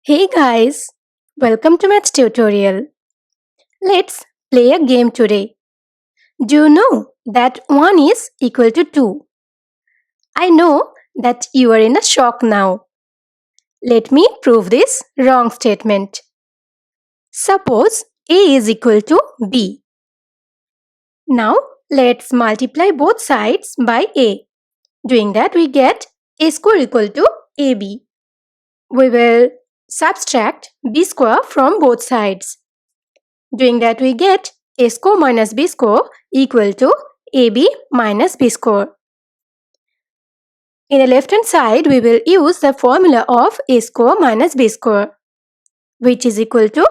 Hey guys, welcome to Maths tutorial. Let's play a game today. Do you know that 1 is equal to 2? I know that you are in a shock now. Let me prove this wrong statement. Suppose A is equal to B. Now let's multiply both sides by A. Doing that we get A square equal to AB. We will subtract B square from both sides. Doing that we get A score minus B score equal to AB minus B score. In the left hand side we will use the formula of A score minus B score, which is equal to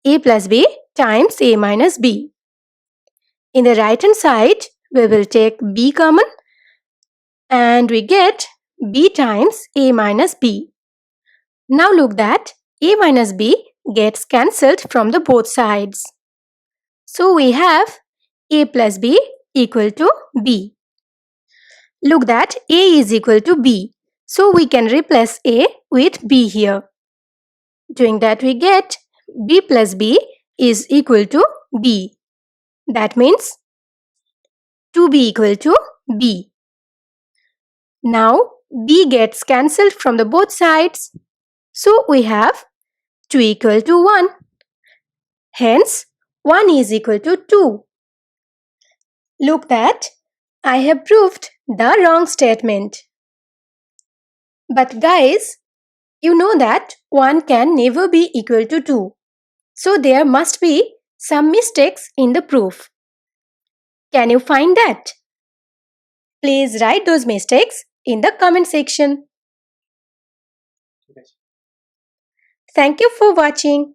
A plus B times A minus B. In the right hand side we will take B common and we get B times A minus B. Now look that A minus B gets cancelled from the both sides. So we have A plus B equal to B. Look that A is equal to B. So we can replace A with B here. Doing that we get B plus B is equal to B. That means 2B equal to B. Now B gets cancelled from the both sides. So we have 2 equal to 1. Hence 1 is equal to 2. Look that I have proved the wrong statement. But guys, you know that 1 can never be equal to 2. So there must be some mistakes in the proof. Can you find that? Please write those mistakes in the comment section. Thank you for watching.